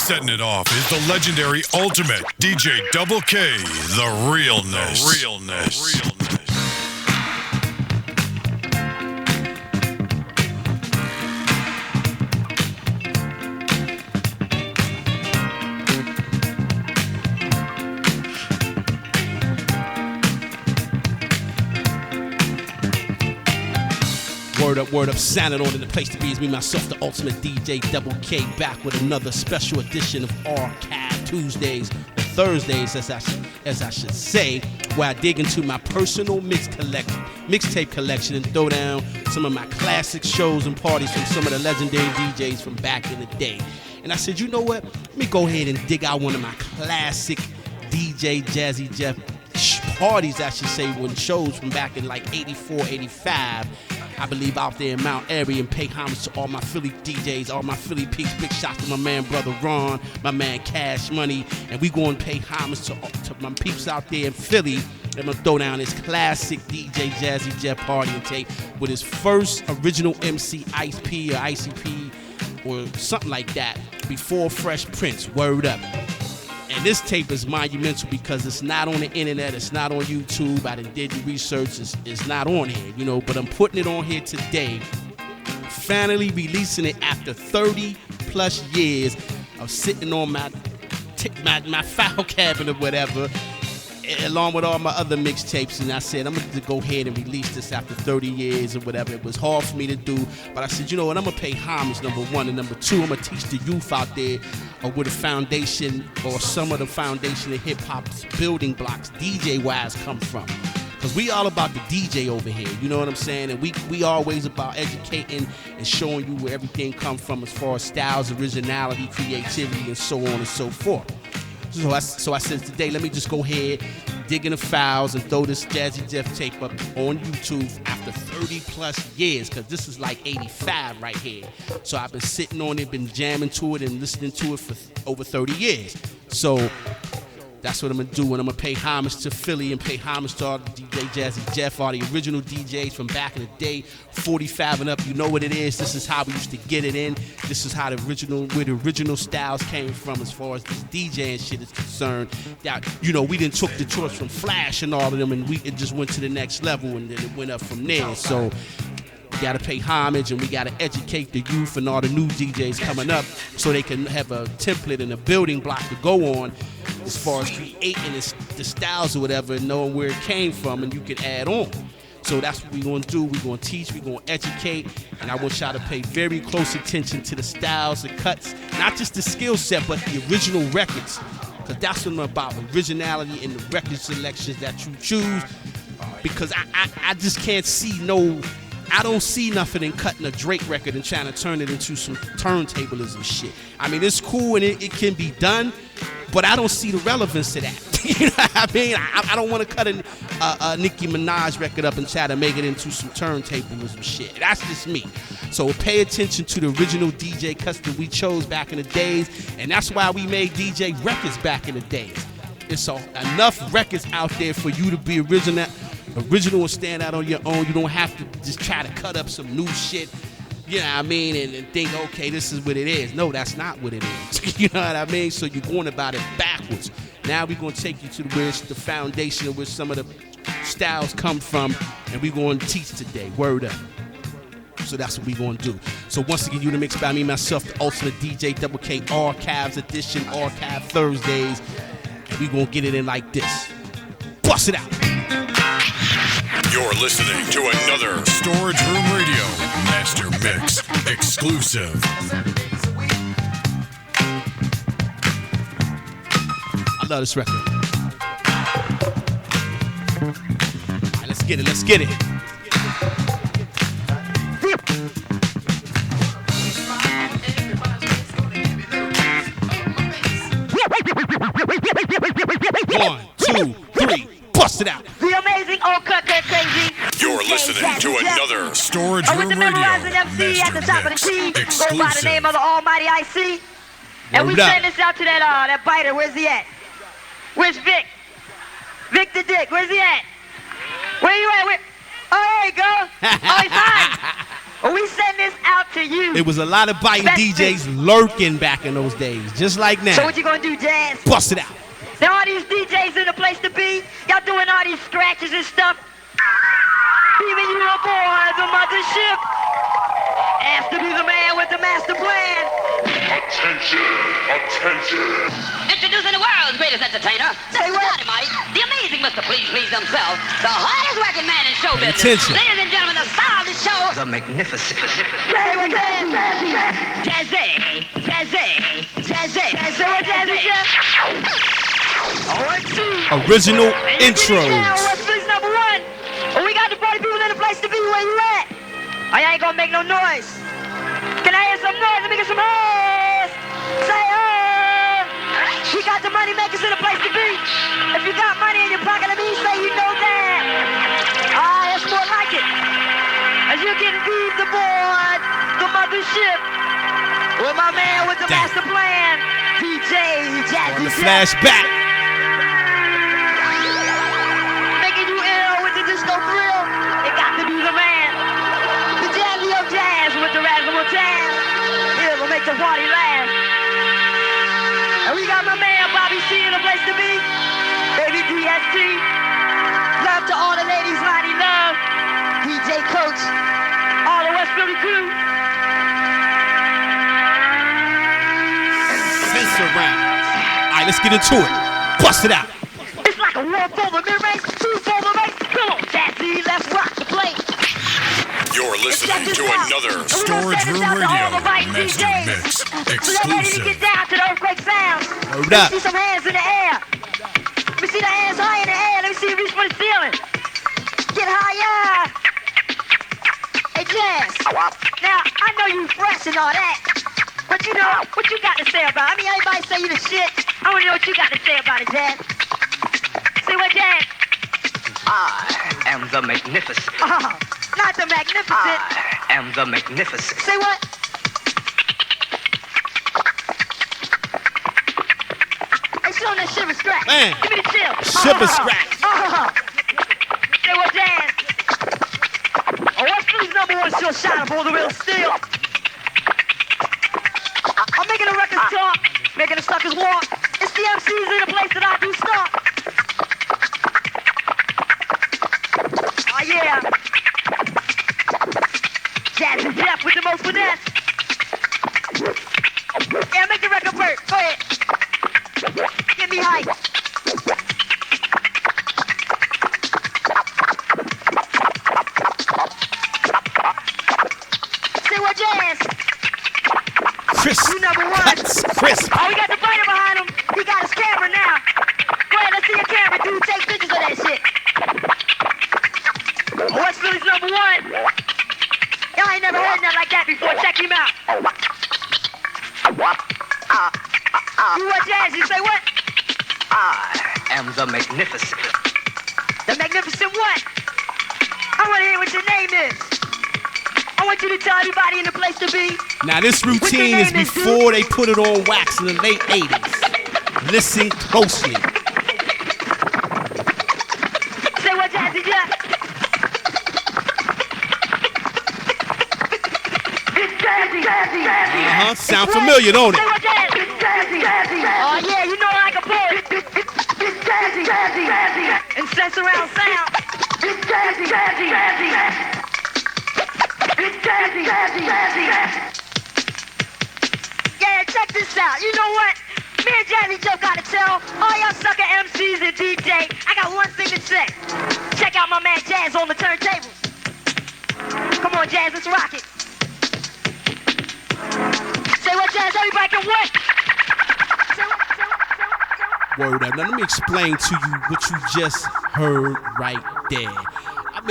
Setting it off is the legendary ultimate DJ Double K, the realness. The realness. The realness. Word up, sounding on in the place to be is me, myself, the ultimate DJ Double K, back with another special edition of Archive Tuesdays, or Thursdays, as I should say, where I dig into my personal mixtape collection and throw down some of my classic shows and parties from some of the legendary DJs from back in the day. And I said, you know what? Let me go ahead and dig out one of my classic DJ Jazzy Jeff parties, I should say, when shows from back in like 84, 85. I believe out there in MT.AIRY, and pay homage to all my Philly DJs, all my Philly peeps. Big shots to my man, brother Ron, my man Cash Money, and we going to pay homage to my peeps out there in Philly. I'm going to throw down this classic DJ Jazzy Jeff party and tape with his first original MC Ice P or ICP or something like that before Fresh Prince. Word up. And this tape is monumental because it's not on the internet, it's not on YouTube. I did the research, it's not on here, you know, but I'm putting it on here today. Finally releasing it after 30 plus years of sitting on my file cabinet or whatever, along with all my other mixtapes. And I said, I'm going to go ahead and release this after 30 years or whatever. It was hard for me to do, but I said, you know what, I'm going to pay homage, number one. And number two, I'm going to teach the youth out there where the foundation or some of the foundation of hip-hop's building blocks, DJ-wise, come from. Because we all about the DJ over here, you know what I'm saying? And we always about educating and showing you where everything comes from as far as styles, originality, creativity, and so on and so forth. So I said today, let me just go ahead, dig in the files, and throw this Jazzy Jeff tape up on YouTube after 30 plus years, because this is like 85 right here. So I've been sitting on it, been jamming to it, and listening to it for over 30 years. So that's what I'm going to do, and I'm going to pay homage to Philly and pay homage to all the DJ Jazzy Jeff, all the original DJs from back in the day, 45 and up. You know what it is. This is how we used to get it in. This is how where the original styles came from as far as this DJ and shit is concerned. That, you know, we didn't took the torch from Flash and all of them, and it just went to the next level, and then it went up from there. So we got to pay homage, and we got to educate the youth and all the new DJs coming up so they can have a template and a building block to go on as far as creating the styles or whatever, and knowing where it came from, and you can add on. So that's what we're going to do. We're going to teach, we're going to educate, and I want y'all to pay very close attention to the styles, the cuts, not just the skill set, but the original records, because that's what I'm about, originality in the record selections that you choose, because I just can't see I don't see nothing in cutting a Drake record and trying to turn it into some turntablism shit. I mean, it's cool and it can be done, but I don't see the relevance to that. You know what I mean? I don't want to cut a Nicki Minaj record up and try to make it into some turntablism shit. That's just me. So pay attention to the original DJ cuts that we chose back in the days, and that's why we made DJ records back in the days. It's enough records out there for you to be original and stand out on your own. You don't have to just try to cut up some new shit, you know what I mean, and think, okay, this is what it is. No, that's not what it is. You know what I mean? So you're going about it backwards. Now we're going to take you to where it's the foundation of where some of the styles come from, and we're going to teach today. Word up. So that's what we're going to do. So once again, you the mix by me, myself, the ultimate DJ Double K, Archives Edition, Archive Thursdays. And we're going to get it in like this. Bust it out. You're listening to another Storage Room Radio Master Mix exclusive. I love this record. All right, let's get it. Let's get it. One, two, three, bust it out. The amazing old cut crazy. You're listening to another Storage Room with the Radio memorizing MC at the top of the key. exclusive. Go by the name of the almighty IC. And we send this out to that biter. Where's he at? Where's Vic? Vic the Dick. Where's he at? Where you at? Oh, there you go. Oh, he's fine. Well, we send this out to you. It was a lot of biting DJs lurking back in those days, just like now. So what you gonna do, Jazz? Bust it out. Now all these DJs in the place to be, y'all doing all these scratches and stuff. Even you aboard the mothership. Asked to be the man with the master plan. Attention, attention. Introducing the world's greatest entertainer, Say the what? Dynamite, the amazing Mr. Please himself, the hardest working man in show business. Attention. Ladies and gentlemen, the star of the show, The magnificent. Say what, Jazzy? Jazzy, Jazzy, Jazzy. Say what, Jazzy? Original Now, intros. what's this number one? Oh, we got the party people in the place to be. Where you at? Oh, y'all ain't gonna make no noise. Can I hear some noise? Let me get some noise. Say, we got the money makers in the place to be. If you got money in your pocket, let me say you know that. That's more like it. As you're getting beamed aboard the mothership with my man with the Damn. master plan, DJ Jazzy. On the flashback. Making you ill with the disco thrill. It got to be the man. The Jazzy of Jazz with the Razzle Taz. It'll make the party last. And we got my man Bobby C in the place to be. Baby DST. Love to all the ladies, Lonnie Love. DJ Coach. All the West Philly crew. Censor round. All right, let's get into it. Bust it out. It's like a war for the mid-race, two for the race. Come on, Jazzy, let's rock the place. You're listening to another Storage Room Radio Master Mix So y'all ready to get exclusive. down to the earthquake sounds? Hold Let up. me see some hands in the air. Let me see the hands high in the air. Let me see you reach for the ceiling. Get higher. Hey, Jazz. Now, I know you fresh and all that. But you know, what you got to say about it? I mean, everybody say you the shit. I want to know what you got to say about it, Jazz. Say what, Jazz? I am the magnificent. Oh, not the magnificent. I am the magnificent. Say what? Hey, show them that shiver scratch. Man. Give me the chill. Shiver scratch. Say what, Jazz? Oh, what's Philly's number one show shot of all the real steel? I'm making the records talk, making the suckers walk. It's the MCs in the place that I do stop. Oh, yeah. Jazzy Jeff with the most finesse. Yeah, make the record work. Go ahead. Get me hype. Say what, Jazz? Crisp. You number one. Cuts. Crisp. Oh, we got the fighter behind him. He got his camera now. Go ahead, let's see your camera, dude. Take pictures of that shit. Oh, West Philly's number one. Y'all ain't never heard nothing like that before. Check him out. You what, Jazz? You say what? I am the magnificent. The magnificent what? I want to hear what your name is. I want you to tell everybody in the place to be. Now this routine is before they put it on wax in the late 80s. Listen closely. Say what, Jazzy Jeff? Sound familiar, don't Say it? what, Jazzy? Oh, yeah, you know like a poet. And sense around sound. Yeah, check this out. You know what? Me and Jazzy Joe gotta tell all y'all sucker MCs and DJ, I got one thing to say. Check out my man Jazz on the turntables. Come on, Jazz, let's rock it. Say what, Jazz? Everybody can what? Say what, say what, say what? Word up. Now let me explain to you what you just heard right there. I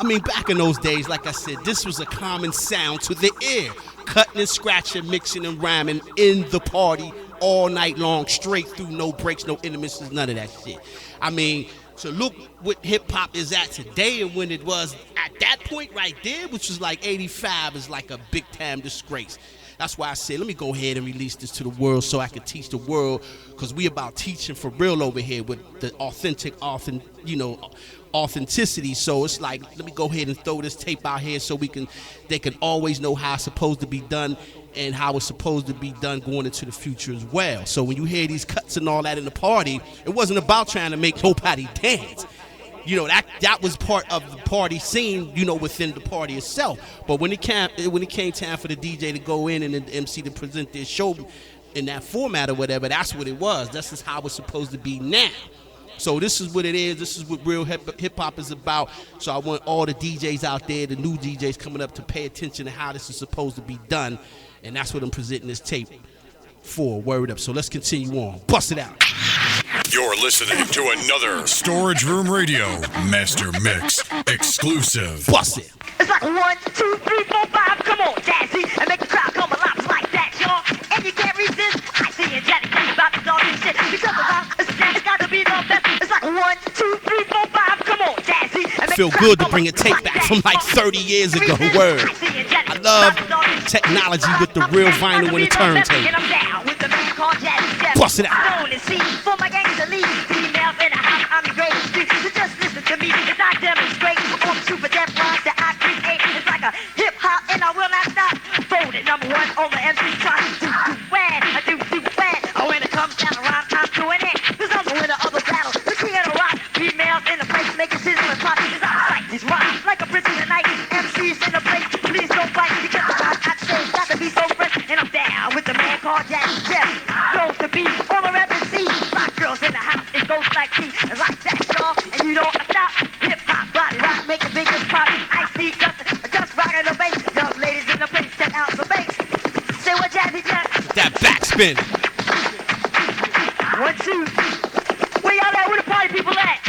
mean, back in those days, like I said, this was a common sound to the ear. Cutting and scratching, mixing and rhyming in the party all night long, straight through, no breaks, no intermissions, none of that shit. I mean, so look what hip-hop is at today and when it was at that point right there, which was like 85, is like a big-time disgrace. That's why I said, let me go ahead and release this to the world so I can teach the world, because we about teaching for real over here with the authenticity. So it's like, let me go ahead and throw this tape out here so they can always know how it's supposed to be done and how it's supposed to be done going into the future as well. So when you hear these cuts and all that in the party, it wasn't about trying to make nobody dance. You know, that was part of the party scene, you know, within the party itself. But when it came time for the DJ to go in and the MC to present their show in that format or whatever, that's what it was. This is how it's supposed to be now. So this is what it is. This is what real hip-hop is about. So I want all the DJs out there, the new DJs coming up, to pay attention to how this is supposed to be done. And that's what I'm presenting this tape for. Word up. So let's continue on. Bust it out. You're listening to another Storage Room Radio Master Mix exclusive. Bust it. It's like 1, 2, 3, 4, 5. Come on, Jazzy, and make the crowd come alive like that, y'all. And you can't resist. I see you, Jazzy, about to start this shit. Because the rhyme it's got to be the best. It's like 1, 2, 3, 4, 5. Come on, Jazzy, and make Feel the good to crowd bring a come tape alive back like from like that. 30 years ago. Word. I love technology with the real vinyl and the turntable. Bust it out. For my gangs to leave, females in the house, I'm the greatest. So just listen to me as I demonstrate all the super death rhymes that I create. It's like a hip hop, and I will not stop. Voted number 1 on the MC chart. I do when. Oh, when it comes down to rhyme, I'm doing it. Cause I'm the winner of the battle, the king of the rock. Females in the place, making sizzle and pop. Cause I like these rhymes like a prince in the night. MCs in the place, please don't fight. Because the rhymes I say got to be so fresh. And I'm down with the man called Jazzy Jeff. Knows the beat on the rap and see. Rock girls in the house, it goes like tea. And like that, y'all, and you don't stop. Hip hop, body rock, make the biggest pop. I see just rockin' the bass. Young ladies in the place, check out the bass. Say what Jazzy Jeff. That backspin. 1, 2. Where y'all at? Where the party people at?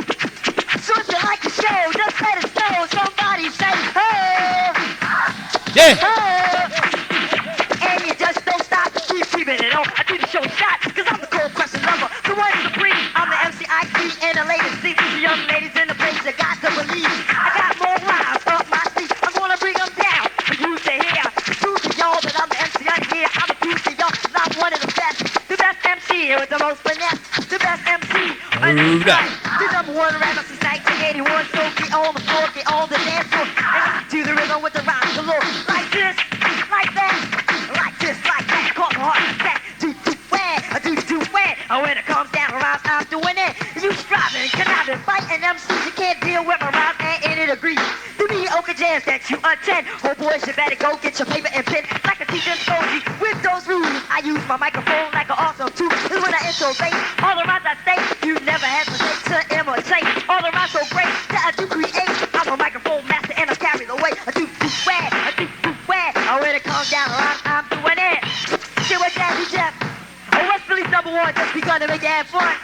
So if you like the show, just let us know. Somebody say, hey, Yeah. hey. And you just don't stop. Keep keeping it on. I do the show shot, cause I'm the cold question lover. The one supreme. I'm the MCIC and the latest see. The young ladies in the place, you got to believe. I got more rhymes up my sleeve. I'm gonna bring them down for you to hear. Prove to y'all that I'm the MC here. I'm a prove to y'all that I'm one of the best. The best MC with the most finesse. The best MC. The number 1 rapper since 1981. So get on the floor, get on the dance floor. And do the rhythm with the rhymes galore. Like this, like that, like this, like that. Call the heart like that. Do when. And when it comes down to rhymes, I'm doing it. You striving, conniving, fighting MCs. You can't deal with my rhymes, and it agrees. The mediocre jams that you attend. Oh boys, you better go get your paper and pen. Like a teacher told you, with those rules, I use my microphone like an awesome tool. This is when I introvert. All the rhymes I say, you never hesitate to imitate. All the rhymes so great that I do create. I'm a microphone master and I carry the weight. I do when. Oh, when it comes down to rhymes, I'm doing it. See what Jazzy Jeff. Oh, West Philly's number 1, just begun to make it have fun.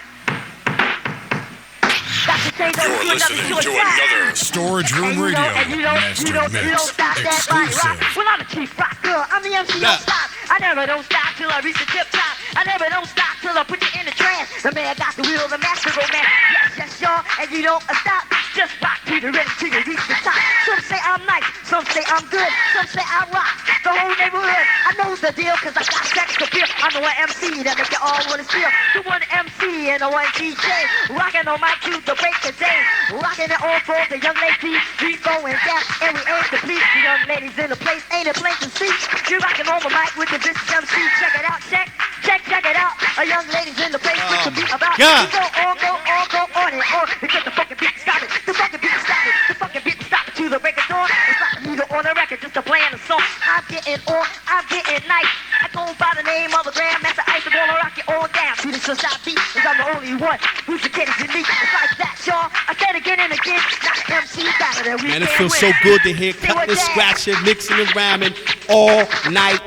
You're listening to another Storage Room Radio Master Mix exclusive. Well, I'm the chief rock girl. I'm the MC, don't stop. I never don't stop till I reach the tip top. I never don't stop till I put you in the trance. The man got the wheel, the master romance. Yes, y'all, and you don't stop. Just rock to the ready till you reach the top. Some say I'm nice, some say I'm good, some say I rock the whole neighborhood. I know the deal, cause I got sex to feel. I'm the one MC that make you all wanna steal. The one MC and the one DJ. Rockin' on my cue to break the day. Rockin' it on for the young ladies. We going down and we aim to please the young ladies in the place. Ain't it plain to see? You rockin' on the mic with the vicious MC. Check it out, check it out. A young ladies in the place with the beat about. God. We go on and on. Because the fucking beat started. The fucking beat started. The fucking beat started to the break of dawn. It's like a needle on the record just to playing a song. I'm getting on, I'm getting nice. I go by the name of the Grandmaster Ice. I'm gonna rock it all down to the sunshine beat. Cause I'm the only one who's the kid is unique. It's like that, y'all. I said again and again. Not the MC battle that we Man, it can't feels win. so good to hear cutting and scratching, mixing and rhyming all night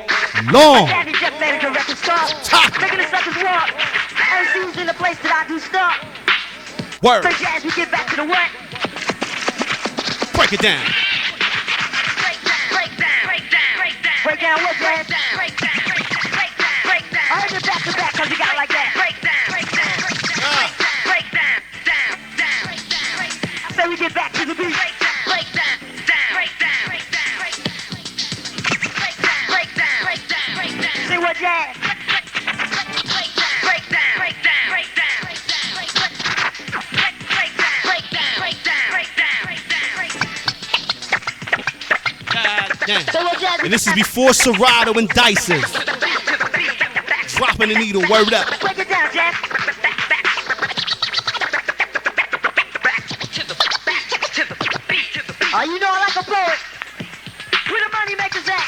long. Daddy just made a record start. Making the suckers walk. MC's in the place that I do stop. Word. So Jazz, we get back to the what? Break it down. Break down what, Jazz? I heard it back to back cause you got it like that. So we get back to the beat. what, Jazz? Damn. And this is before Serato and Dyson. Dropping the needle, word up. Break it down, Jazz. Oh, you know I like a poet. Where the money makers at?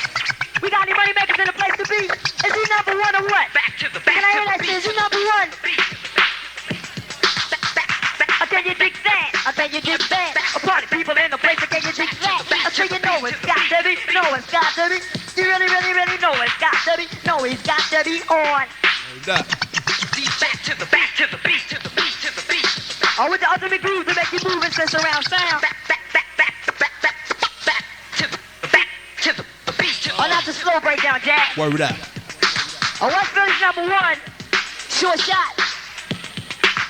We got any money makers in the place to be? Is he number one or what? Can I hear that shit? Is he number one? I tell you dig that. I tell you dig that. A party people in the place, I tell you dig that. I tell you know it's got to be. No, it's got to be. You really, really, really know it's got to be. No, it's got to be on. Word up. Back to the beat, to the beat, to the beat, to the beat. Oh, with the ultimate groove to make you move and sense around sound. Oh, not the slow breakdown, Jack. Word up. Oh, what's Philly's number one? Short shot.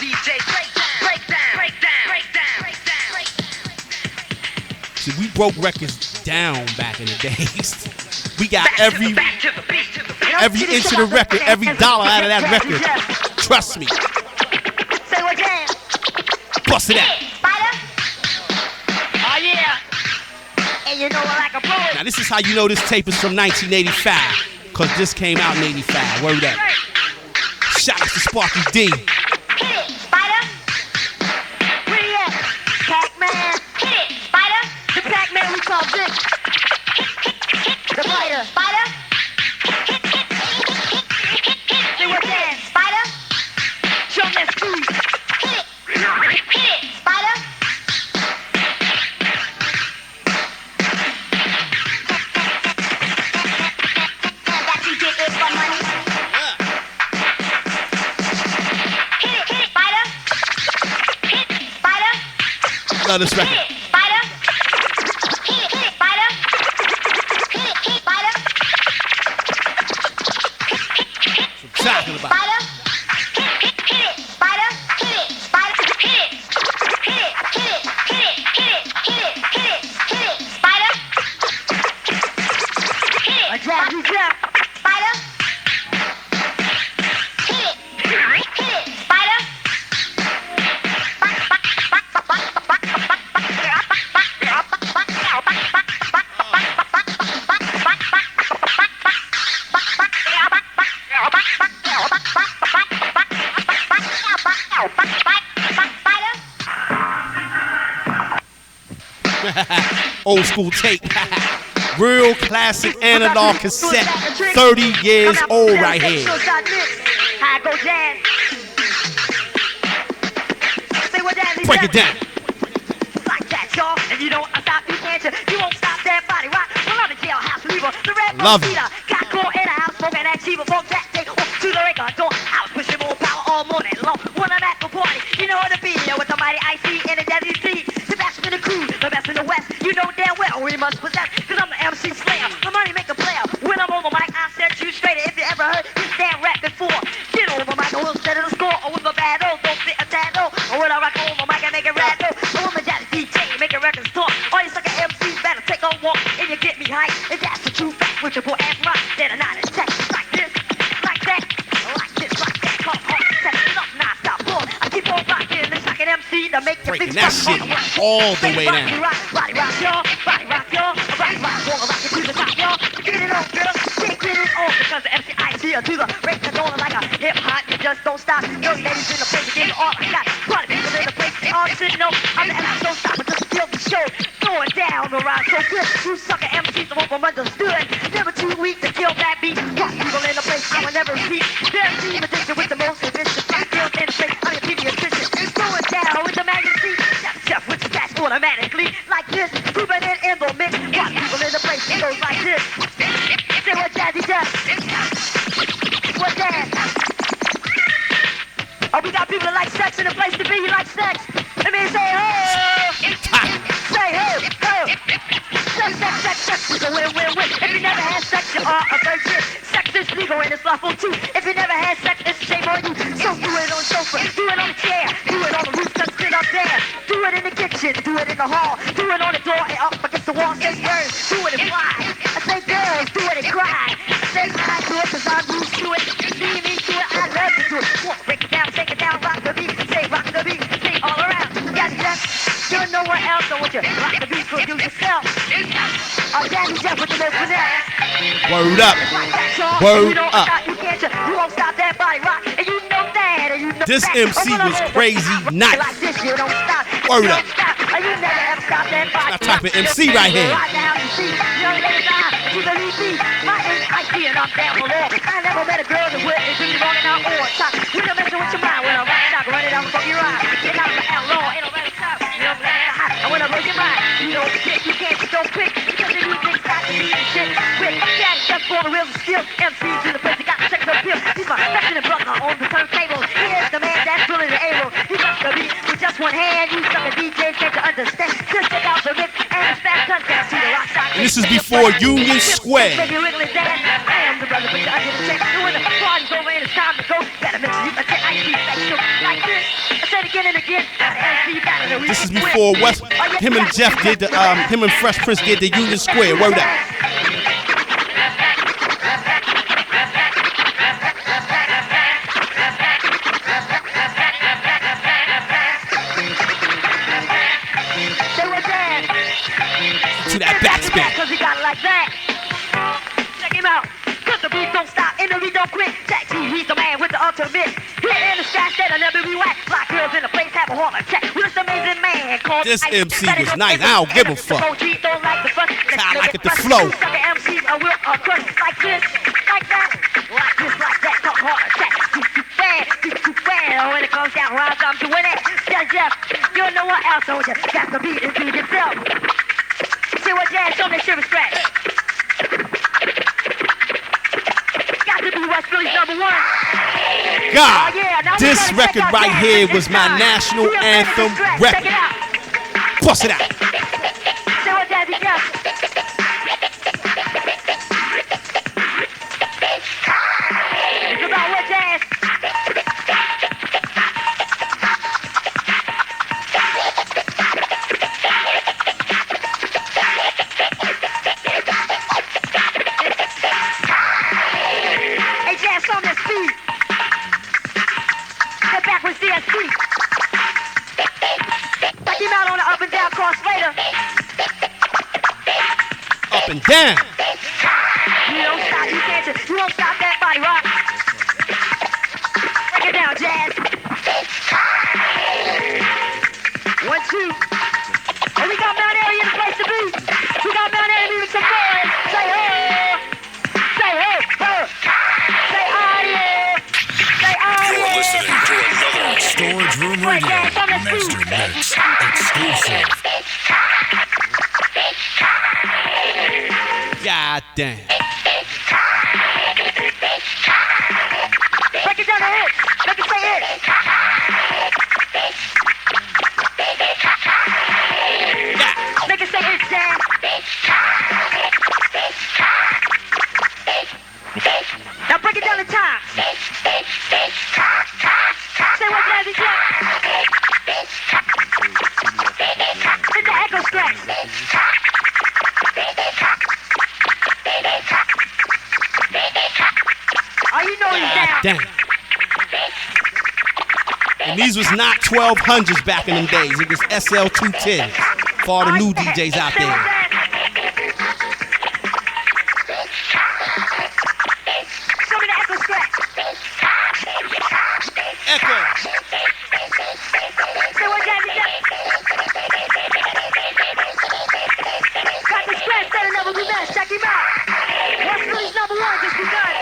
DJ break down. See, we broke records down back in the days. We got every inch of the record, every dollar out of that record. Trust me. Say what, Jam? Bust it out. Spider? Oh, yeah. And you know I like a poet. Now, this is how you know this tape is from 1985. Because this came out in 85. Word up. Shout out to Sparky D. Hit it, Spider. Where you at? Pac-Man. Hit it, Spider. The Pac-Man we call Dick. The fighter. Spider. Say what, Jam? Spider? Show me that speed. Hit it, Spider. That you get it for money. Hit it, Spider. Hit it, Spider. Love this record. Hit it, Spider. Hit it, Spider. Hit it, Spider. Talking about. Spider. Hit it, Spider. Hit it, Spider. Hit it. Hit it, hit it, hit it, hit it, hit it, hit it, hit it, Spider. Hit it. A jazzy jump. Spider. Hit it. Hit it, Spider. Old school tape. Real classic analog cassette. 30 years old right here. How go, Jazz? Say what, Jazzy Break it said. down. Like that, y'all. And you don't stop the answer. You won't stop that body rock. Pull out the jailhouse lever. The red Love it. Rosita. Got caught in a house smoking that cheaper. Folk that day. Walk to the record door. I was pushing more power all morning long. One of that for party. You know what to be. With the mighty IC and the Jazzy C. The best in the crew. The best in the West. You know damn well we must possess. Cause I'm the MC Slayer. The money maker player. When I'm on the mic, I set you straight. If you ever heard this damn rap before, get on the mic. I will set it a score. Or with my bad old. Don't fit a tad old. Or when I rock on the mic, I make it rap. So I'm the Jazzy DJ. Making records talk. All you sucker MCs better take a walk. And you get me hype. And that's the true fact. With your boy ass rock. Then I'm not in text. Like this. Like that. Like this. Like that. Come on. Set it up. Nah, stop. Boy. I keep on rocking. It's like an MC to make the Breaking big that stuff shit all the way down. Body rock, y'all. Body rock, y'all. Body rock, wanna rock it to the top, y'all. Get it on, girl. Get it on. Because the MCIC to the break the door like a hip hop. You just don't stop. Young ladies in the place to give you all I got. Party people in the place, they all should know. I'm the MC, don't stop, but just feel the show. Going down around so good. You sucker MCs, the hope I'm understood. Never too weak to kill that beat. Party people in the place, I will never repeat. The MC addiction with the most vicious. I feel in the place, I'm your pediatrician. It's going down with the magazine. Chef with the fast automatically. Like this, keeping it in the mix. Party people in the place, it goes like this. Say what Jazzy does. What that? Oh, we got people that like sex in the place to be. You like sex? Let me say, oh. Say, oh, oh. Sex, sex, sex, sex is a win, win, win. If you never had sex, you are a virgin. Sex is legal and it's lawful too. If you never had sex, it's shame on you. So do it on the sofa, do it on the chair, do it on the roof, just sit up there. Do it in the kitchen, do it in the hall, do it on the door and up against the wall. Say girls, do it and fly. I say girls, do it and cry. I take time to it, cause I'm used to it. Lean into it, I love to do it. Break it down, take it down, rock the beat. Say rock the beat, sing all around. Yes, yes, you're nowhere else, so what you rock the beat, produce yourself. Jazzy Jeff with the little finesse. Word up. Word up. You won't stop that body rock, and you know that, and you know this that. MC was crazy nice. Like this, you don't stop. Word up. And you never ever stop that body. Not type of MC right here. Right now, you see, young ladies, you believe me. My name's Ike, and I'm down below. I never met a girl that would do me wrong and out on top. We don't mess with your mind when I'm right now, run it out from your eye. Get out of the outlaw, ain't no better time. You know what I'm saying? And when I blow your mind, you know you can't be so quick. Because the music's got to be shit quick. Daddy, just for the real skill. MC to the place, you got to check the bill. He's my section and brother on the turntable. Here's the man that's willing to able. He got the beat with just one hand. You sucker DJs can't to understand. Just check out the mix and the fast touch down to the rock side. And this is before Union Square. I am the brother, put you under the check. And when the party's over and it's time to go, better make sure you attend. I see like this. I said again and again. This is before him and Jeff did the him and Fresh Prince did the Union Square. Word up. To that backspin. Cause he got it like that. Check him out. Cause the beat don't stop and the beat don't quit. Jack G, he's the man with the ultimate. Here in the scratch that I never be whack. Black girls in the place have a heart attack. With this amazing man called This Ice. MC was nice. I don't give a fuck. I like it, the flow. Sucker MCs I will crush like this, like that, like this, like that. Come heart attack. Too bad. When it comes down, rhymes, I'm doing it. Jeff, you don't know what else, so you got the beat and beat yourself. See what Jazz, show me shiver scratch. Got to be West Philly's #1. God, yeah, this record right here was my national anthem record. Check it out. Bust it out. See what Jazzy does. It's about what Jazz. On their feet. Get back with CSP. Take him out on the up and down cross later. Up and down. You don't stop, you can't just, you won't stop that body rock. Break it down, Jazz. 1, 2. Oh, we got Mount Airy in the place to be. We got Mount Airy moving some boys. Say hey. Say hey, hey. Say audio. Say audio. You're listening to another Storage Room Radio Master Mix exclusive. God damn. Break it down to hit. Make it say hit. Yeah. Make it say hit, Jazz. Now break it down to time. Say what Jazzy said. Hit the echo scratch. Oh, you know he's down. Damn. And these was not 1200s back in them days. It was SL210s for all the new DJs out Say what there. Jazz. Show me the echo scratch. Echo. Say what Jazzy said. Got the scratch that'll never be missed. Check him out. West Philly's #1 just begun.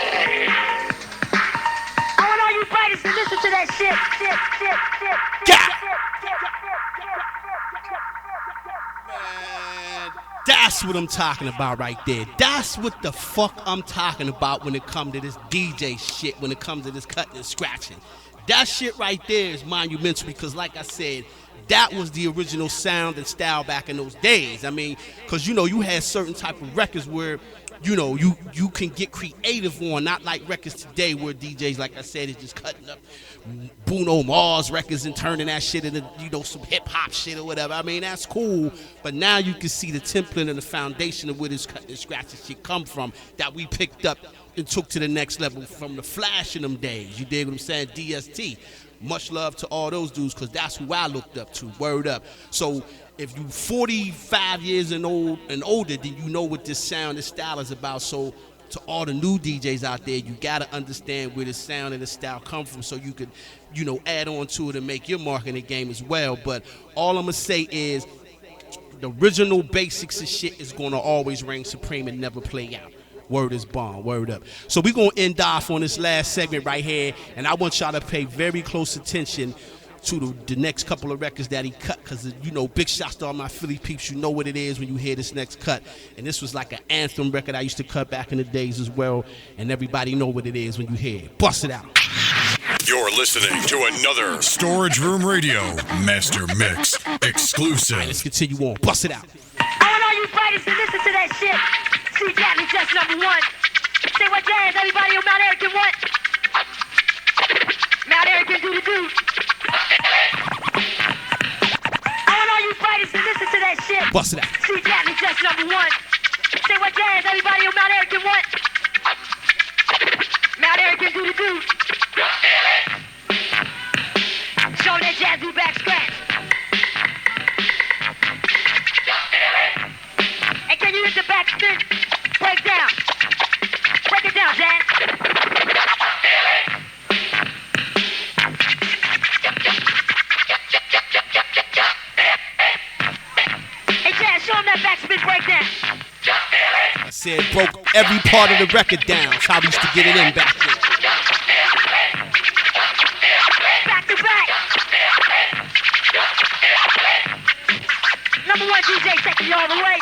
I want all you fighters to listen to that shit. God. That's what I'm talking about right there. That's what the fuck I'm talking about when it comes to this DJ shit, when it comes to this cutting and scratching. That shit right there is monumental because, like I said, that was the original sound and style back in those days. I mean, because, you know, you had certain type of records where you know, you can get creative on, not like records today where DJs, like I said, is just cutting up Bruno Mars records and turning that shit into, you know, some hip hop shit or whatever. I mean, that's cool, but now you can see the template and the foundation of where this cut and scratch and shit come from that we picked up and took to the next level from the Flash in them days. You dig what I'm saying? DST. Much love to all those dudes, because that's who I looked up to. Word up. So if you 45 years and older, then you know what this sound, this style is about. So to all the new DJs out there, you gotta understand where the sound and the style come from, so you could, you know, add on to it and make your mark in the game as well. But all I'm gonna say is the original basics of shit is gonna always reign supreme and never play out. Word is bond, word up. So we're going to end off on this last segment right here, and I want y'all to pay very close attention to the next couple of records that he cut, because, you know, big shots to all my Philly peeps. You know what it is when you hear this next cut. And this was like an anthem record I used to cut back in the days as well, and everybody know what it is when you hear it. Bust it out. You're listening to another Storage Room Radio Master Mix exclusive. All right, let's continue on. Bust it out. I want all you fighters to listen to that shit. See Jazzy just number one. Say what jazz everybody on Mount Airy can what? Mount Airy can do the do. I want all you fighters to listen to that shit. Bust it out. See Jazzy just number one. Say what jazz everybody on Mount Airy can what? Mount Airy can do the do. Show that Jazzy back scratch. And can you hit the back spin? Break down. Break it down, Jazz. Hey, Jazz, show him that back spin breakdown. I said broke every part of the record down. That's how we used to get it in back then. Back to back. Number one DJ taking you all the way.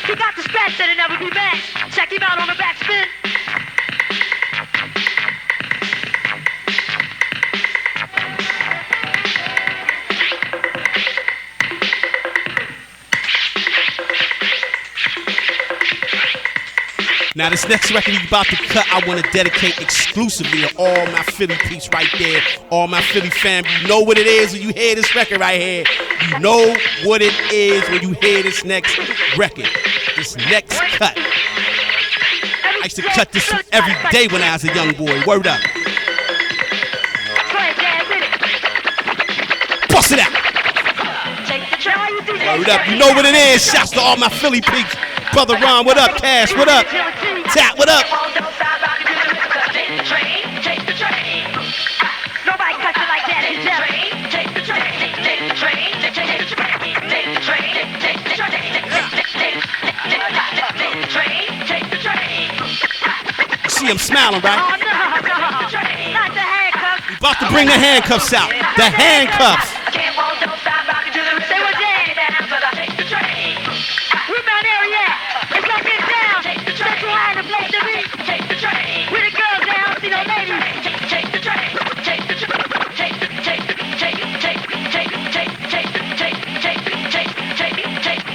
He got the scratch that'll never be matched. Check him out on the back spin. Now this next record he's about to cut, I want to dedicate exclusively to all my Philly peeps right there, all my Philly fam. You know what it is when you hear this record right here. You know what it is when you hear this next record, this next cut. I used to cut this every day when I was a young boy. Word up. Bust it out. Word up. You know what it is. Shouts to all my Philly peeps. Brother Ron, what up? Cash, what up? Tap, what up? Nobody cuts it like that in jail. You see him smiling, right? Oh, no. Not the handcuffs. We about to bring the handcuffs out. The handcuffs. Say what that? Where Mount Airy at? It's gonna get down. Central High, the place to be. Where the girls down, see no ladies.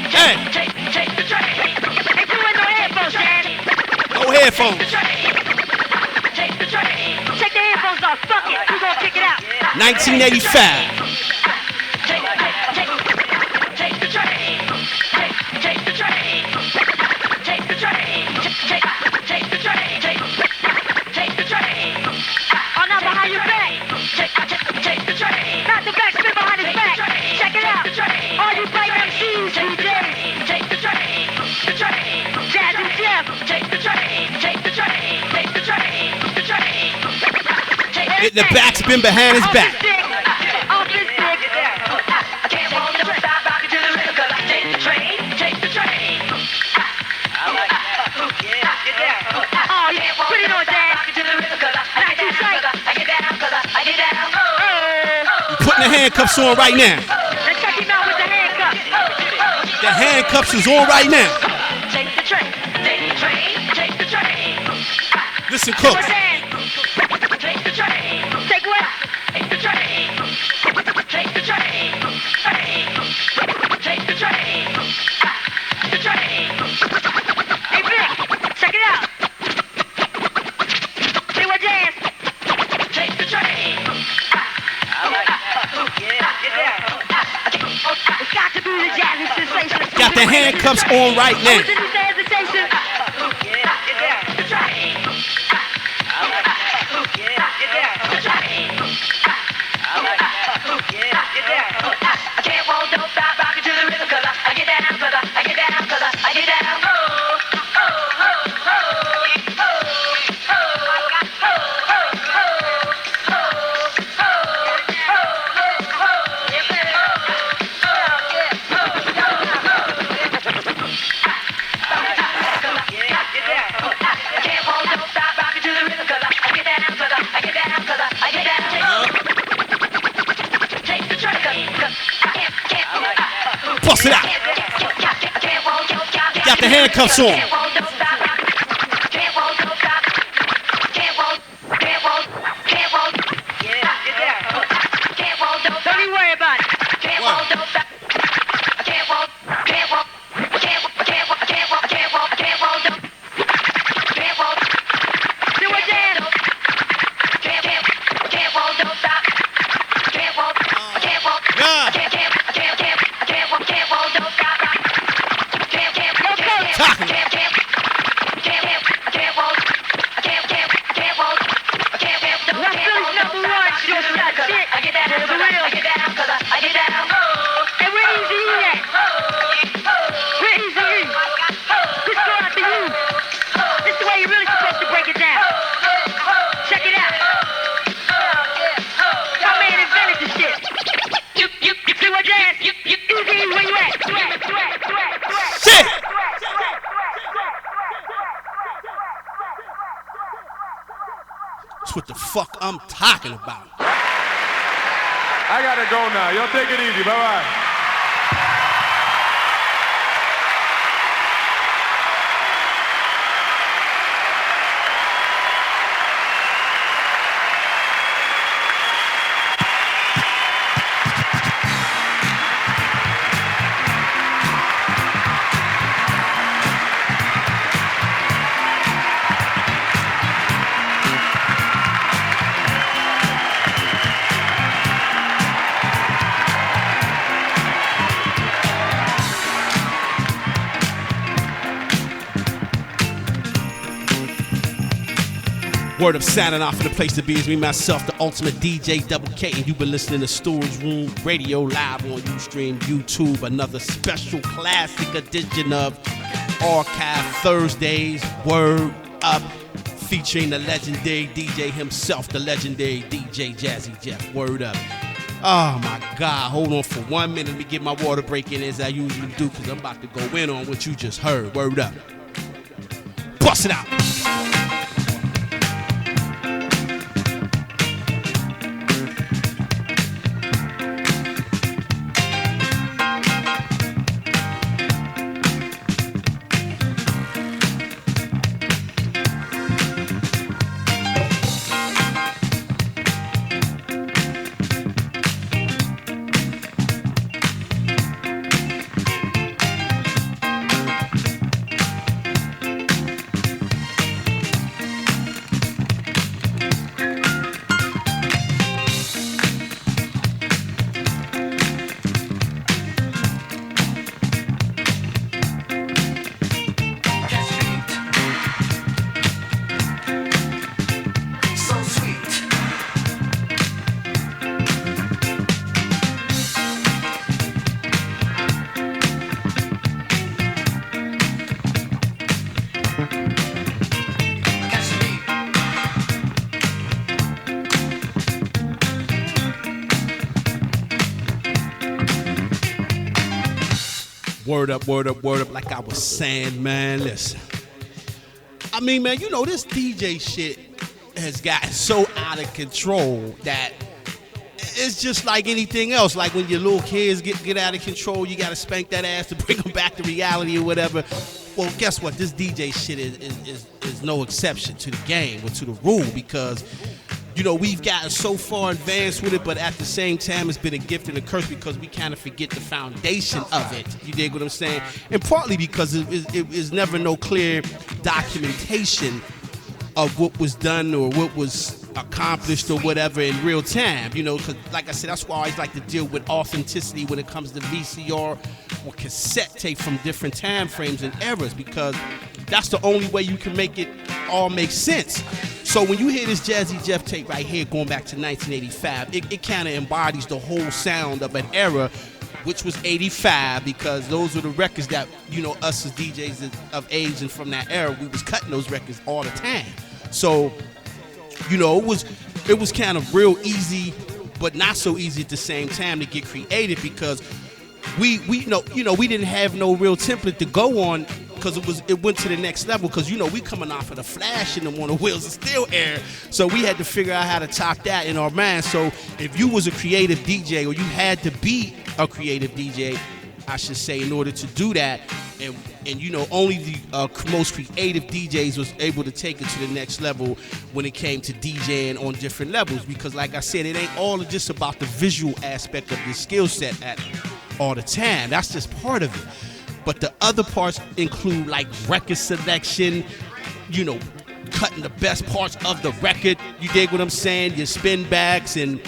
Hey, Ain't doing no headphones, Daddy. no headphones. Take the headphones off. Fuck it. We gonna kick it out. 1985. Oh, now behind your back. Not the back, spin behind his back. Check it out. All you play MCs, Jazzy Jeff. Hitting the back spin behind his back. Off his dick. Oh, yeah. Put it on, Dad. Not too tight. Putting the handcuffs on right now. Let's check him out with the handcuffs. The handcuffs is on right now. Take the train. Listen, Cook. Take the train. Take what? Take the train. Take the train. Take the train. handcuffs on right now. What's in this hesitation? I can't walk, don't stop, rockin' to the rhythm, 'cause I get down, 'cause I get down, 'cause I get down. Bust it out. Got the handcuffs on. Don't even worry about it. Do it, Dan. That's what the fuck I'm talking about. I gotta go now. Y'all take it easy. Bye-bye. Word up, signing off for the place to be is me, myself, the ultimate DJ Double K, and you've been listening to Storage Room Radio live on Ustream, YouTube. Another special classic edition of Archive Thursdays. Word up, featuring the legendary DJ himself, the legendary DJ Jazzy Jeff. Word up. Oh my God, hold on for 1 minute. Let me get my water break in as I usually do, because I'm about to go in on what you just heard. Word up. Bust it out. Word up, word up, word up. Like I was saying, man, listen. I mean, man, you know, this DJ shit has gotten so out of control that it's just like anything else. Like when your little kids get out of control, you got to spank that ass to bring them back to reality or whatever. Well, guess what? This DJ shit is no exception to the game or to the rule, because you know, we've gotten so far advanced with it, but at the same time, it's been a gift and a curse because we kind of forget the foundation of it. You dig what I'm saying? And partly because it is never no clear documentation of what was done or what was accomplished or whatever in real time. You know, because like I said, that's why I always like to deal with authenticity when it comes to VCR or cassette tape from different time frames and eras, because that's the only way you can make it all make sense. So when you hear this Jazzy Jeff tape right here going back to 1985, it kind of embodies the whole sound of an era, which was 85, because those were the records that, you know, us as DJs of age and from that era, we was cutting those records all the time. So, you know, it was kind of real easy, but not so easy at the same time to get creative, because we didn't have no real template to go on, because it went to the next level, because, you know, we coming off of the Flash and them on the Wheels of Steel era, so we had to figure out how to top that in our mind. So if you was a creative DJ, or you had to be a creative DJ, I should say, in order to do that, and you know, only the most creative DJs was able to take it to the next level when it came to DJing on different levels, because like I said, it ain't all just about the visual aspect of the skill set all the time. That's just part of it. But the other parts include like record selection, you know, cutting the best parts of the record, you dig what I'm saying, your spin backs, and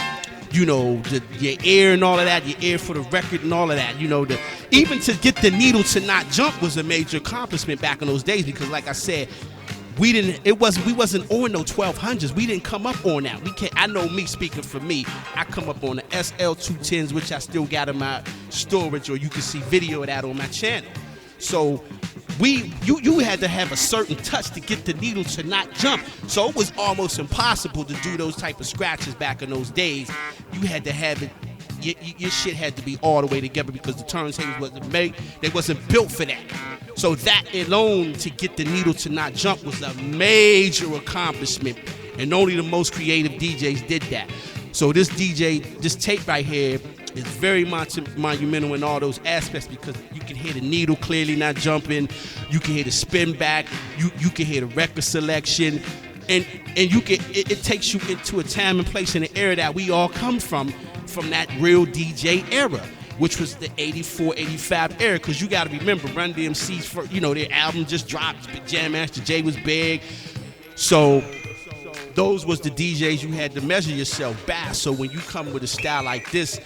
you know, your ear and all of that, your ear for the record and all of that, you know, even to get the needle to not jump was a major accomplishment back in those days, because like I said, we wasn't on no 1200s. We didn't come up on that. I know, me speaking for me, I come up on the SL210s, which I still got in my storage, or you can see video of that on my channel. So you had to have a certain touch to get the needle to not jump. So it was almost impossible to do those type of scratches back in those days. You had to have it, your shit had to be all the way together, because the turntables wasn't built for that. So that alone, to get the needle to not jump, was a major accomplishment, and only the most creative DJs did that. So this tape right here is very monumental in all those aspects, because you can hear the needle clearly not jumping, you can hear the spin back, you can hear the record selection, and it takes you into a time and place in an era that we all come from that real DJ era, which was the 84, 85 era. Because you got to remember, Run-DMC's, their album just dropped, Jam Master Jay was big, so those was the DJs you had to measure yourself by. So when you come with a style like this,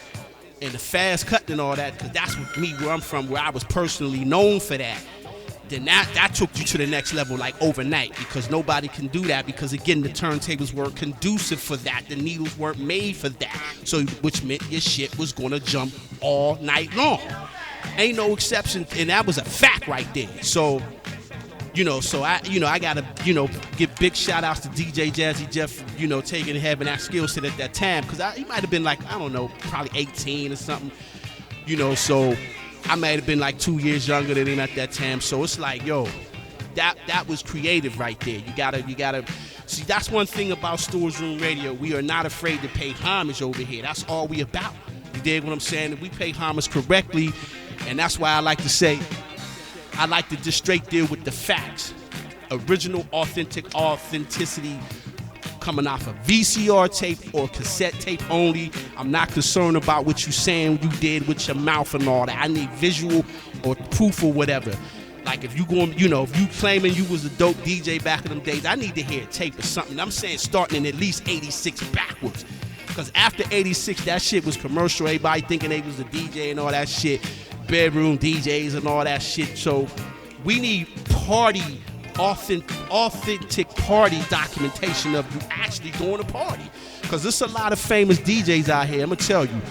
and the fast cutting and all that, because that's what where I'm from, where I was personally known for that, then that took you to the next level like overnight, because nobody can do that, because again, the turntables weren't conducive for that, the needles weren't made for that, so which meant your shit was gonna jump all night long. Ain't no exception, and that was a fact right there. So I gotta, give big shout outs to DJ Jazzy Jeff, having that skill set at that time, because he might have been like, I don't know, probably 18 or something, so I might have been like 2 years younger than him at that time. So it's like, yo, that was creative right there. You gotta see, that's one thing about Stores Room Radio. We are not afraid to pay homage over here. That's all we about. You dig what I'm saying? And we pay homage correctly, and that's why I like to say, I like to just straight deal with the facts. Original, authenticity coming off a VCR tape or cassette tape only. I'm not concerned about what you saying you did with your mouth and all that. I need visual or proof or whatever. Like if you going, if you claiming you was a dope DJ back in them days, I need to hear a tape or something. I'm saying starting in at least 86 backwards. Because after 86, that shit was commercial. Everybody thinking they was a DJ and all that shit. Bedroom DJs and all that shit. So we need authentic party documentation of you actually going to party. Because there's a lot of famous DJs out here, I'm going to tell you.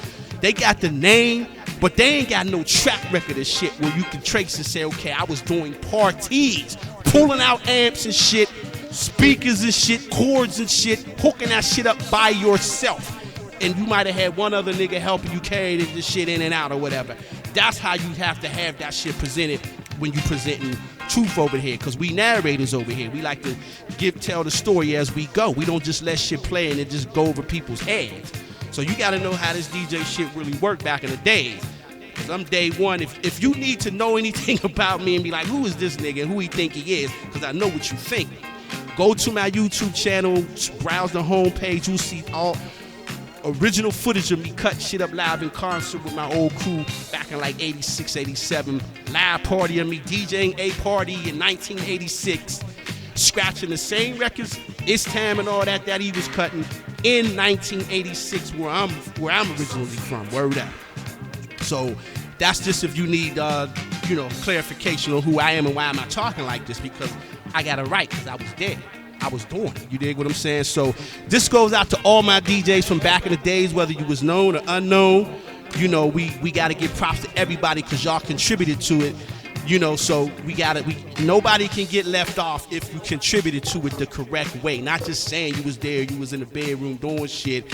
They got the name, but they ain't got no track record of shit where you can trace and say, okay, I was doing parties, pulling out amps and shit, speakers and shit, chords and shit, hooking that shit up by yourself. And you might have had one other nigga helping you carry this shit in and out or whatever. That's how you have to have that shit presented when you presenting truth over here, because we narrators over here. We like to tell the story as we go. We don't just let shit play and it just go over people's heads. So you got to know how this DJ shit really worked back in the days. Because I'm day one. If you need to know anything about me and be like, who is this nigga, who he think he is, because I know what you think, go to my YouTube channel, browse the homepage, you'll see all original footage of me cut shit up live in concert with my old crew back in like 86, 87. Live party of me DJing a party in 1986, scratching the same records, It's Time and all that he was cutting in 1986, where I'm originally from. Word up. So that's just if you need, clarification on who I am and why am I talking like this, because I got it right, because I was there. I was doing it. You dig what I'm saying? So this goes out to all my DJs from back in the days, whether you was known or unknown. We got to give props to everybody because y'all contributed to it. So nobody can get left off if you contributed to it the correct way. Not just saying you was there, you was in the bedroom doing shit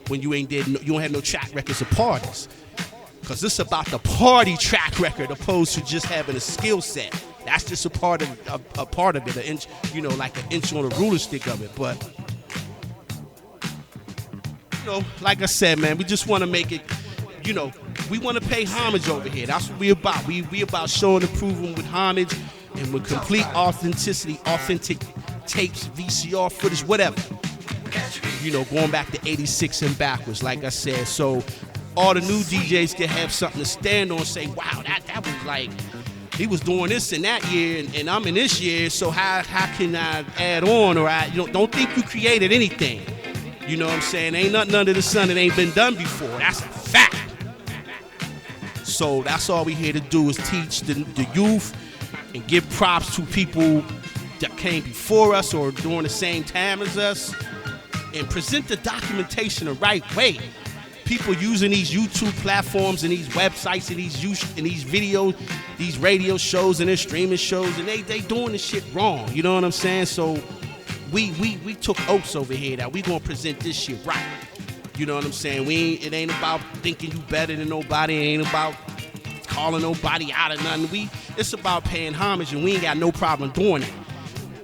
when you ain't there, you don't have no track records of parties. Because this is about the party track record opposed to just having a skill set. That's just a part of it, an inch, like an inch on the ruler stick of it. But, like I said, man, we just want to make it, we want to pay homage over here. That's what we about. We about showing and proving with homage and with complete authenticity, authentic tapes, VCR footage, whatever. Going back to 86 and backwards, like I said. So all the new DJs can have something to stand on and say, wow, that was like, he was doing this in that year and I'm in this year, so how can I add on? Or don't think you created anything. You know what I'm saying? Ain't nothing under the sun that ain't been done before. That's a fact. So that's all we here to do is teach the youth and give props to people that came before us or during the same time as us and present the documentation the right way. People using these YouTube platforms and these websites and these videos, these radio shows and their streaming shows, and they doing this shit wrong. You know what I'm saying? So we took oaths over here that we gonna present this shit right. You know what I'm saying? It ain't about thinking you better than nobody. It ain't about calling nobody out of nothing. It's about paying homage, and we ain't got no problem doing it.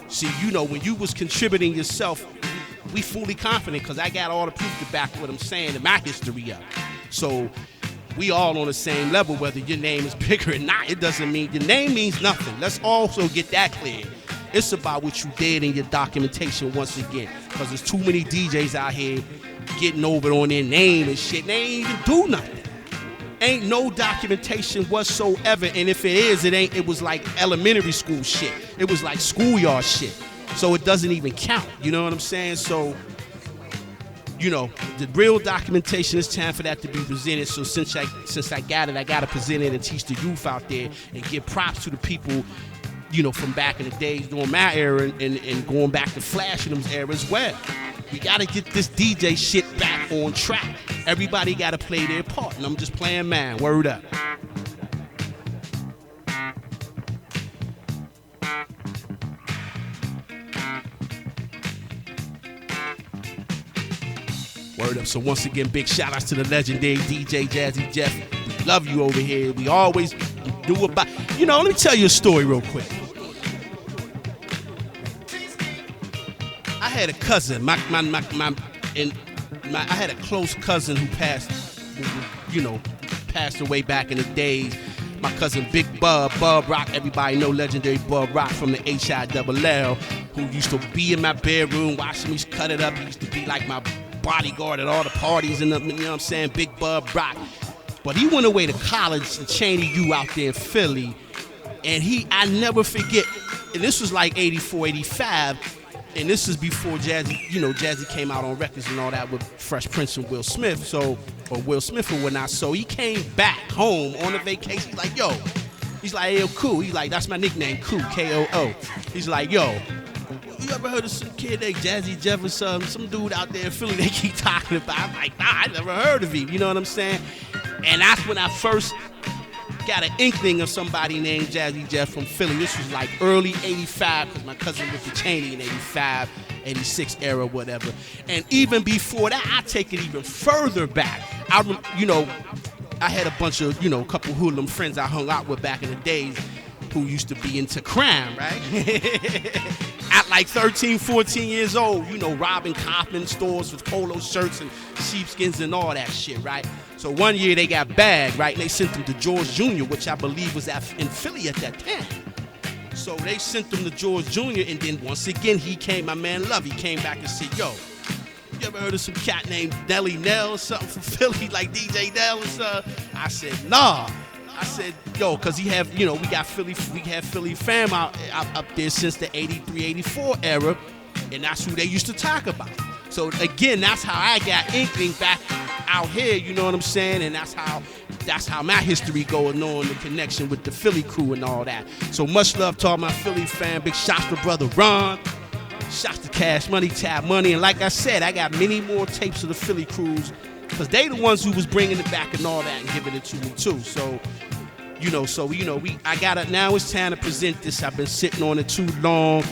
See, when you was contributing yourself, we fully confident because I got all the proof to back what I'm saying and my history up. So we all on the same level, whether your name is bigger or not. It doesn't mean your name means nothing. Let's also get that clear. It's about what you did in your documentation once again, because there's too many DJs out here getting over on their name and shit. They ain't even do nothing. Ain't no documentation whatsoever, and if it is, it was like elementary school shit. It was like schoolyard shit. So it doesn't even count. You know what I'm saying? So, the real documentation, it's time for that to be presented. So since I got it, I got to present it and teach the youth out there and give props to the people, from back in the days during my era and going back to Flash and them era as well. We got to get this DJ shit back on track. Everybody got to play their part, and I'm just playing mine. Word up. Word up. So once again, big shout outs to the legendary DJ Jazzy Jeff. We love you over here. We always do about, let me tell you a story real quick. I had a cousin, I had a close cousin who passed away back in the days. My cousin Big Bub Rock, everybody know legendary Bub Rock from the HILL, who used to be in my bedroom watching me cut it up. He used to be like my bodyguard at all the parties and Big Bub Rock. But he went away to college in Cheney U out there in Philly, and I never forget, and this was like 84, 85, and this is before Jazzy, Jazzy came out on records and all that with Fresh Prince and Will Smith, or whatnot. So he came back home on a vacation. He's like, hey, yo, cool. He's like, that's my nickname, Cool, K-O-O. He's like, yo, you ever heard of some kid named Jazzy Jeff or some dude out there in Philly they keep talking about? I'm like, nah, I never heard of him. You know what I'm saying? And that's when I first got an inkling of somebody named Jazzy Jeff from Philly. This was like early 85, because my cousin went to Cheney in 85, 86 era, whatever. And even before that, I take it even further back. I had a bunch of, a couple hoodlum friends I hung out with back in the days who used to be into crime, right? At like 13, 14 years old, robbing Kaufman stores with polo shirts and sheepskins and all that shit, right? So one year they got bagged, right? And they sent them to George Jr., which I believe was in Philly at that time. So they sent them to George Jr., and then once again, my man Lovey came back and said, yo, you ever heard of some cat named Nelly Nell or something from Philly, like DJ Nell or something? I said, nah. I said, yo, because we had Philly fam out up there since the 83, 84 era, and that's who they used to talk about. So again, that's how I got inkling back out here, you know what I'm saying? And that's how that's how my history going on, the connection with the Philly crew and all that. So much love to all my Philly fan. Big shots to brother Ron. Shots to Cash Money, Tab Money. And like I said, I got many more tapes of the Philly crews because they the ones who was bringing it back and all that and giving it to me too. So, I got it. Now it's time to present this. I've been sitting on it too long.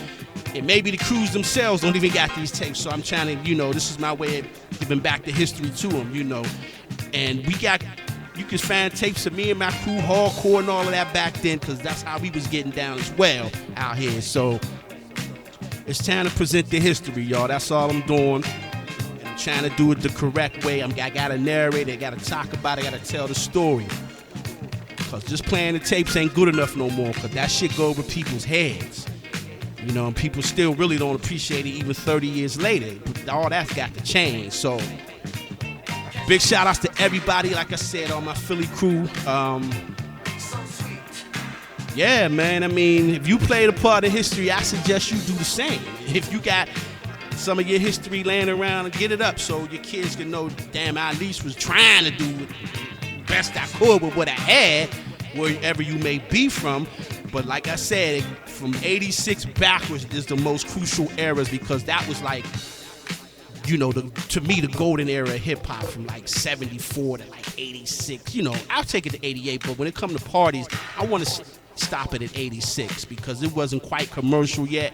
And maybe the crews themselves don't even got these tapes. So I'm trying to, this is my way of giving back the history to them, And you can find tapes of me and my crew, hardcore and all of that back then, because that's how we was getting down as well out here. So it's time to present the history, y'all. That's all I'm doing. And I'm trying to do it the correct way. I got to narrate it, I got to talk about it, I got to tell the story. Because just playing the tapes ain't good enough no more, because that shit go over people's heads. And people still really don't appreciate it even 30 years later. But all that's got to change. So big shout outs to everybody, like I said, on my Philly crew. Yeah, man, I mean, if you played a part of history, I suggest you do the same. If you got some of your history laying around, get it up so your kids can know, damn, I at least was trying to do the best I could with what I had, wherever you may be from. But like I said, from 86 backwards is the most crucial eras, because that was like, to me, the golden era of hip-hop from like 74 to like 86. I'll take it to 88, but when it comes to parties, I want to stop it at 86 because it wasn't quite commercial yet.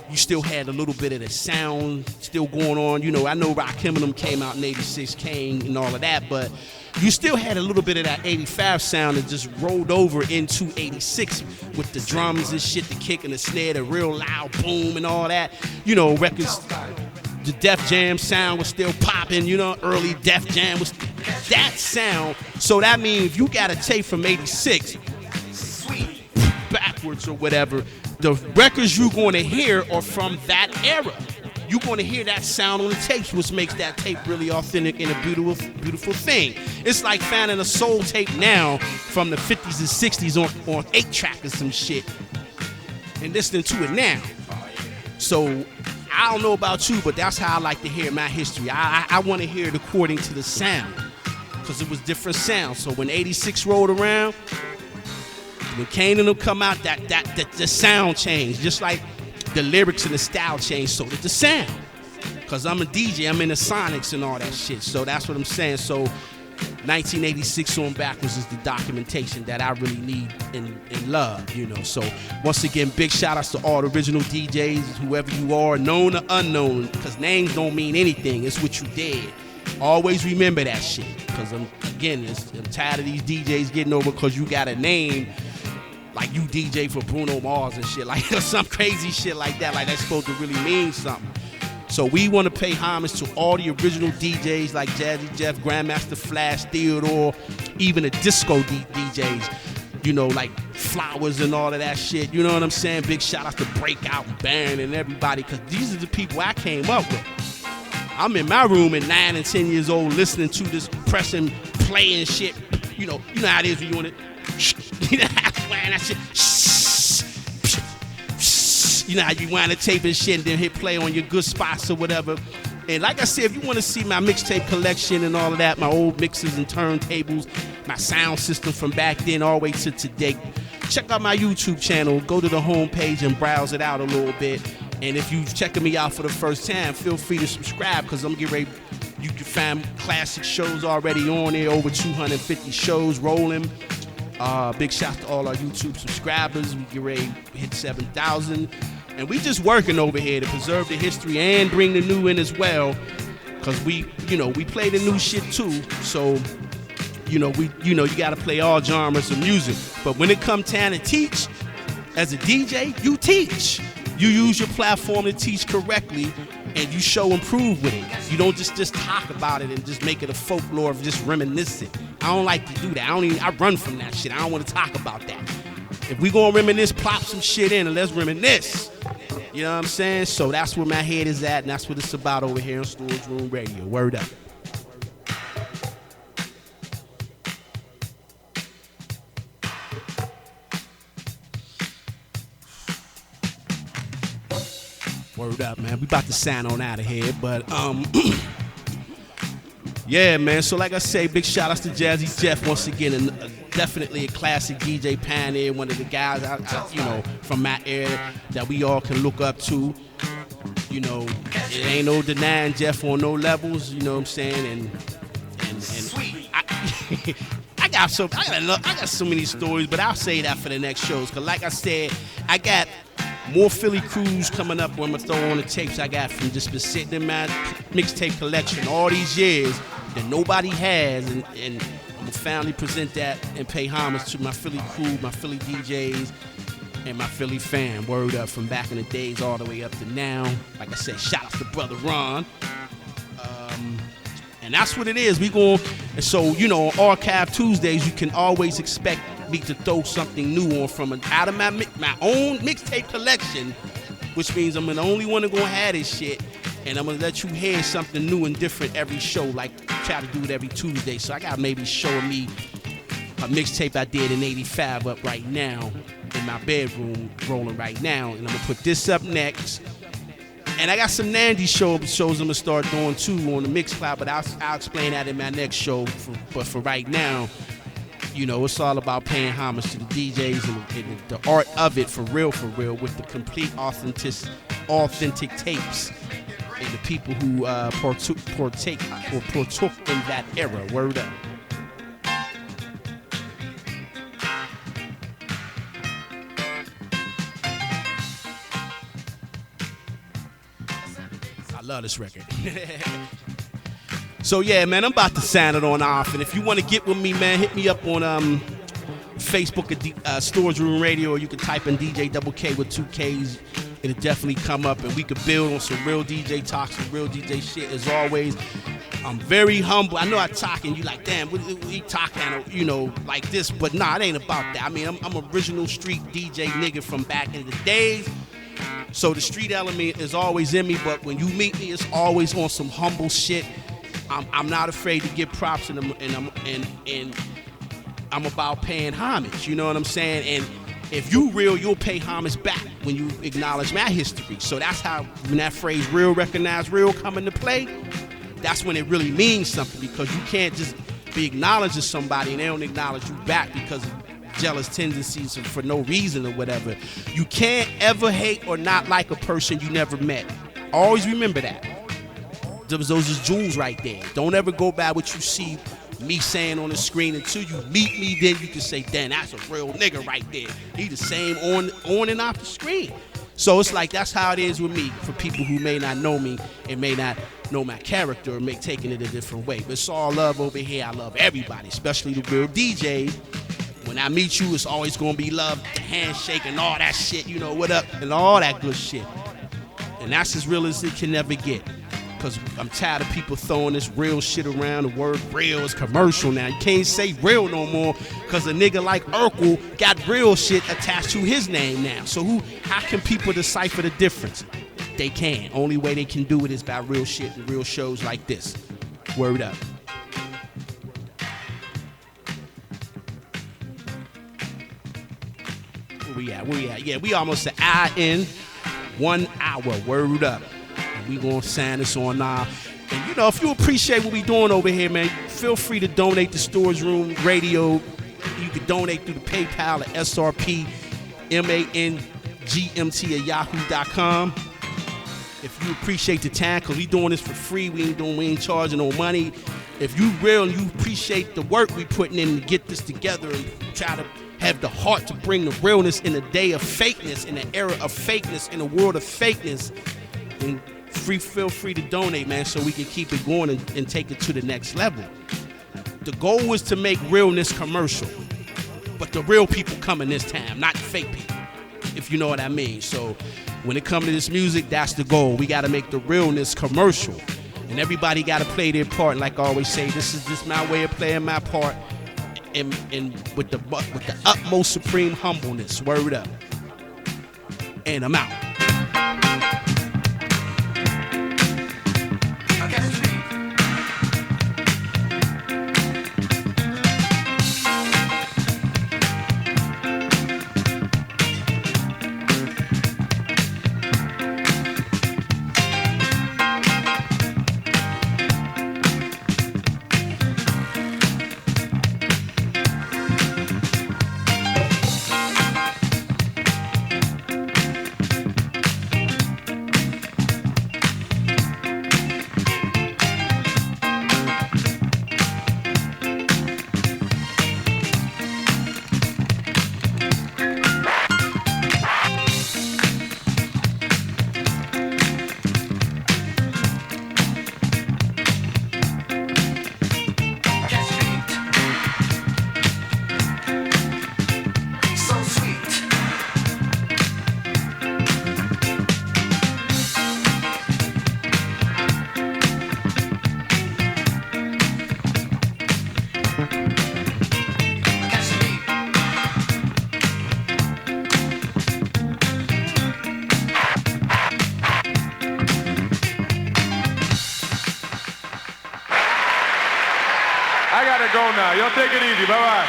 You still had a little bit of the sound still going on. I know Rakim and them came out in 86, Kane and all of that, but you still had a little bit of that 85 sound that just rolled over into 86 with the drums and shit, the kick and the snare, the real loud boom and all that. Records, the Def Jam sound was still popping, early Def Jam was that sound. So that means if you got a tape from 86, backwards or whatever, the records you're going to hear are from that era. You're going to hear that sound on the tapes, which makes that tape really authentic and a beautiful, beautiful thing. It's like finding a soul tape now from the 50s and 60s on 8-track or some shit and listening to it now. So I don't know about you, but that's how I like to hear my history. I want to hear it according to the sound, because it was different sounds. So when 86 rolled around, when Kane and them come out, that the sound changed. Just like the lyrics and the style changed, so did the sound. Because I'm a DJ, I'm in the sonics and all that shit. So that's what I'm saying. So 1986 on backwards is the documentation that I really need and love, So once again, big shout outs to all the original DJs, whoever you are, known or unknown, because names don't mean anything. It's what you did. Always remember that shit. Because I'm tired of these DJs getting over because you got a name. Like you DJ for Bruno Mars and shit, like some crazy shit like that. Like that's supposed to really mean something. So we want to pay homage to all the original DJs like Jazzy Jeff, Grandmaster Flash, Theodore, even the disco DJs, like Flowers and all of that shit. You know what I'm saying? Big shout out to Breakout and Baron and everybody, because these are the people I came up with. I'm in my room at 9 and 10 years old listening to this, pressing play and shit. You know how it is when you want it. That shit. How you wind the tape and shit and then hit play on your good spots or whatever. And like I said, if you want to see my mixtape collection and all of that, my old mixes and turntables, my sound system from back then all the way to today, check out my YouTube channel. Go to the homepage and browse it out a little bit. And if you're checking me out for the first time, feel free to subscribe, because I'm getting ready. You can find classic shows already on there, over 250 shows rolling. Big shout to all our YouTube subscribers. We get ready to hit 7,000. And we just working over here to preserve the history and bring the new in as well. Because we play the new shit too. So, you got to play all genres of music. But when it comes time to teach, as a DJ, you teach. You use your platform to teach correctly, and you show and prove with it. You don't just talk about it and just make it a folklore of just reminiscing. I don't like to do that. I run from that shit. I don't want to talk about that. If we gonna reminisce, plop some shit in and let's reminisce. You know what I'm saying? So that's where my head is at, and that's what it's about over here on Storage Room Radio. Word up. Word up, man. We about to sign on out of here, but Yeah, man. So like I say, big shout outs to Jazzy Jeff once again, and definitely a classic DJ pioneer, one of the guys from my area that we all can look up to. You know, it ain't no denying Jeff on no levels. You know what I'm saying? And I got so many stories, but I'll say that for the next shows. Cause like I said, I got more Philly crews coming up. Where I'm gonna throw on the tapes I got from just been sitting in my mixtape collection all these years that nobody has, and I'm gonna finally present that and pay homage to my Philly crew, my Philly DJs, and my Philly fam. Word up, from back in the days all the way up to now. Like I said, shout out to brother Ron. And that's what it is. And so, you know, on Archive Tuesdays, you can always expect me to throw something new on from out of my own mixtape collection, which means I'm the only one that's gonna have this shit. And I'm gonna let you hear something new and different every show, like try to do it every Tuesday. So I got maybe showing me a mixtape I did in '85 up right now in my bedroom, rolling right now. And I'm gonna put this up next. And I got some Nandy shows I'm gonna start doing too on the Mixcloud, but I'll explain that in my next show. But for right now, you know, it's all about paying homage to the DJs and the art of it for real, with the complete authentic tapes and the people who partook in that era. Word up. I love this record. So yeah, man, I'm about to sign it on off. And if you want to get with me, man, hit me up on Facebook at Storage Room Radio, or you can type in DJ Double K with 2 Ks. It'll definitely come up, and we could build on some real DJ talk, some real DJ shit. As always, I'm very humble. I know I talk and you like, damn, we talking, you know, like this, but nah, it ain't about that. I mean, I'm original street DJ nigga from back in the days. So the street element is always in me, but when you meet me, it's always on some humble shit. I'm not afraid to give props, and I'm about paying homage. You know what I'm saying? And if you real, you'll pay homage back when you acknowledge my history. So that's how, when that phrase "real, recognize real" come into play, that's when it really means something, because you can't just be acknowledging somebody and they don't acknowledge you back because of jealous tendencies for no reason or whatever. You can't ever hate or not like a person you never met. Always remember that. Those is jewels right there. Don't ever go by what you see me saying on the screen. Until you meet me, then you can say, damn, that's a real nigga right there. He the same on and off the screen. So it's like, that's how it is with me, for people who may not know me and may not know my character or may taking it a different way. But it's all love over here. I love everybody, especially the real DJs. When I meet you, it's always gonna be love, the handshake and all that shit, you know, what up, and all that good shit. And that's as real as it can never get. Because I'm tired of people throwing this real shit around. The word real is commercial now. You can't say real no more, because a nigga like Urkel got real shit attached to his name now. So how can people decipher the difference? They can't. Only way they can do it is by real shit and real shows like this. Word up. Where we at? Yeah, we almost an hour in. 1 hour. Word up. We gonna sign this on now. And you know, if you appreciate what we doing over here, man, feel free to donate to Storage Room Radio. You can donate through the PayPal at SRP MANGMT at yahoo.com. If you appreciate the time, because we doing this for free, we ain't charging no money. If you real and you appreciate the work we putting in to get this together and try to have the heart to bring the realness in a day of fakeness, in an era of fakeness, in a world of fakeness, then feel free to donate, man, so we can keep it going and take it to the next level. The goal is to make realness commercial, but the real people coming this time, not the fake people, if you know what I mean. So when it comes to this music, that's the goal. We got to make the realness commercial, and everybody got to play their part. Like I always say, this is just my way of playing my part, and with the utmost supreme humbleness. Word up. And I'm out. gotta go now. Y'all take it easy. Bye-bye.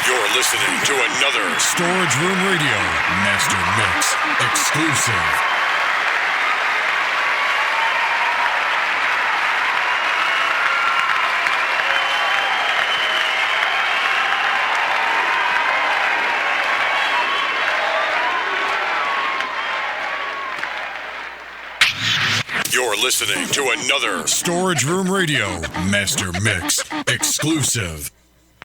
You're listening to another Storage Room Radio Master Mix exclusive. You're listening to another Storage Room Radio Master Mix exclusive.